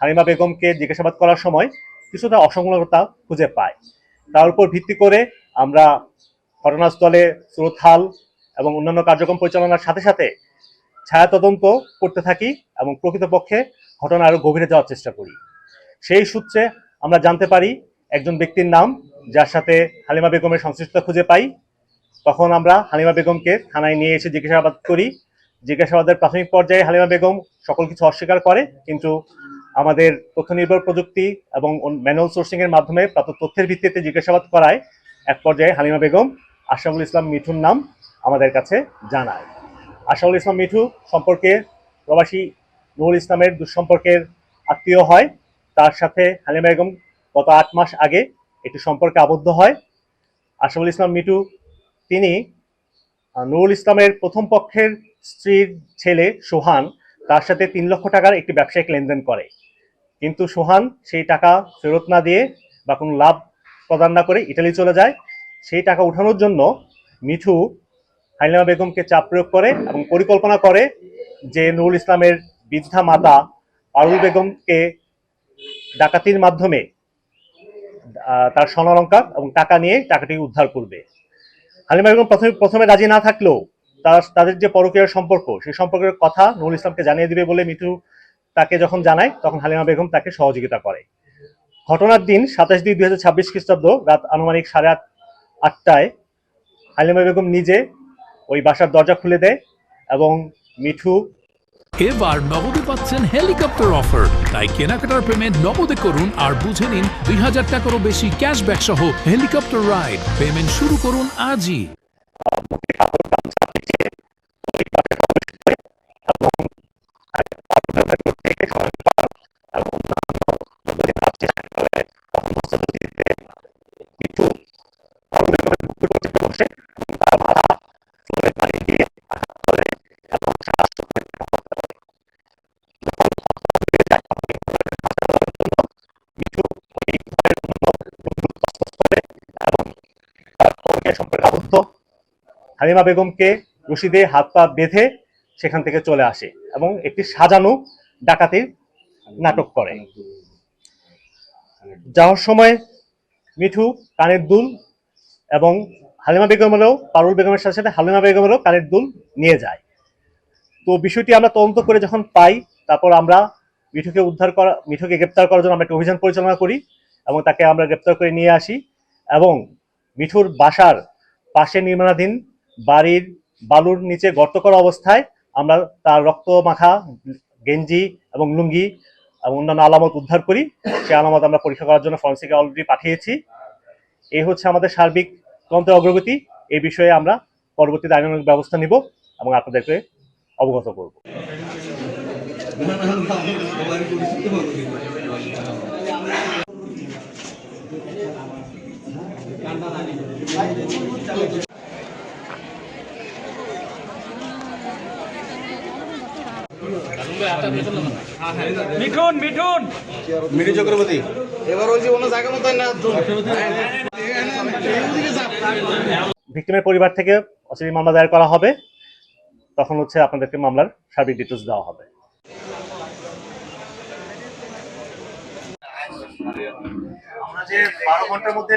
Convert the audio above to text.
হালিমা বেগমকে জিজ্ঞাসাবাদ করার সময় কিছুটা অসংলগ্নতা খুঁজে পায়। তার উপর ভিত্তি করে আমরা ঘটনাস্থলে সুরতহাল এবং অন্যান্য কার্যক্রম পরিচালনার সাথে সাথে ছায়া তদন্ত করতে থাকি এবং প্রকৃতপক্ষে ঘটনা আরো গভীরে যাওয়ার চেষ্টা করি। সেই সূত্রে আমরা জানতে পারি একজন ব্যক্তির নাম, যার সাথে হালিমা বেগমের সংশ্লিষ্টতা খুঁজে পাই। তখন আমরা হালিমা বেগমকে থানায় নিয়ে এসে জিজ্ঞাসাবাদ করি। জিজ্ঞাসাবাদের প্রাথমিক পর্যায়ে হালিমা বেগম সকল কিছু অস্বীকার করে, কিন্তু আমাদের তথ্য নির্ভর প্রযুক্তি এবং ম্যানুয়াল সোর্সিং এর মাধ্যমে প্রাপ্ত তথ্যের ভিত্তিতে জিজ্ঞাসাবাদ করায় এক পর্যায়ে হালিমা বেগম আশরাফুল ইসলাম মিঠুর নাম আমাদের কাছে জানায়। আশরাফুল ইসলাম মিঠু সম্পর্কে প্রবাসী নুরুল ইসলামের দুঃসম্পর্কের আত্মীয় হয়। তার সাথে হালিমা বেগম গত 8 মাস আগে একটি সম্পর্কে আবদ্ধ হয়। আশরাফুল ইসলাম মিঠু তিনি নুরুল ইসলামের প্রথম পক্ষের স্ত্রীর ছেলে সোহান, তার সাথে 3 লক্ষ টাকার একটি ব্যবসায়িক লেনদেন করে, কিন্তু সোহান সেই টাকা ফেরত না দিয়ে বা কোনো লাভ প্রদান না করে ইটালি চলে যায়। সেই টাকা উঠানোর জন্য মিঠু হালিমা বেগমকে চাপ প্রয়োগ করে এবং পরিকল্পনা করে যে নুরুল ইসলামের বৃদ্ধা মাতা পারুল বেগমকে ডাকাতির মাধ্যমে তার স্বর্ণালংকার এবং টাকা নিয়ে টাকাটি উদ্ধার করবে। হালিমা বেগম প্রথমে রাজি না থাকলেও তাদের যে পরকীয়ার সম্পর্ক, সেই সম্পর্কের কথা নুরুল ইসলামকে জানিয়ে দিবে বলে মিঠু তাকে যখন জানায়, তখন হালিমা বেগম তাকে সহযোগিতা করে। ঘটনার দিন 27/2/2026 খ্রিস্টাব্দ রাত আনুমানিক 8:30টায় হালিমা বেগম নিজে ওই বাসার দরজা খুলে দেয় এবং মিঠু এবার নগদে পাচ্ছেন হেলিকপ্টার অফার, তাই কেনাকাটার পেমেন্ট নগদে করুন আর বুঝে নিন 2000 টাকারও বেশি ক্যাশব্যাক সহ হেলিকপ্টার রাইড। পেমেন্ট শুরু করুন আজই। হালিমা বেগমকে রশিদে হাত পা বেঁধে সেখান থেকে চলে আসে এবং একটি সাজানো ডাকাতির নাটক করে। যাওয়ার সময় মিঠু কানের দুল এবং হালিমা বেগমেরও, পারুল বেগমের সাথে সাথে হালিমা বেগমেরও কানের দুল নিয়ে যায়। তো বিষয়টি আমরা তদন্ত করে যখন পাই, তারপর আমরা মিঠুকে গ্রেপ্তার করার জন্য আমরা একটা অভিযান পরিচালনা করি এবং তাকে আমরা গ্রেপ্তার করে নিয়ে আসি এবং মিঠুর বাসার পাশে নির্মাণাধীন বাড়ির বালুর নিচে গর্ত করা অবস্থায় আমরা তার রক্ত মাখা গেঞ্জি এবং লুঙ্গি এবং অন্যান্য আলামত উদ্ধার করি। সে আলামত আমরা পরীক্ষা করার জন্য ফরেনসিকে অলরেডি পাঠিয়েছি। এই হচ্ছে আমাদের সার্বিক তদন্তের অগ্রগতি। এই বিষয়ে আমরা পরবর্তীতে আইনানুগ ব্যবস্থা নিব এবং আপনাদেরকে অবগত করব। মিঠুন মিঠুন মিঠু চক্রবর্তী এবার ওই যে কোনো জায়গা মতো না। ভিক্টিমের পরিবার থেকে অচিরেই মামলা দায়ের করা হবে, তখন হচ্ছে আপনাদেরকে মামলার সার্বিক ডিটেলস দেওয়া হবে। আমরা যে 12 ঘন্টার মধ্যে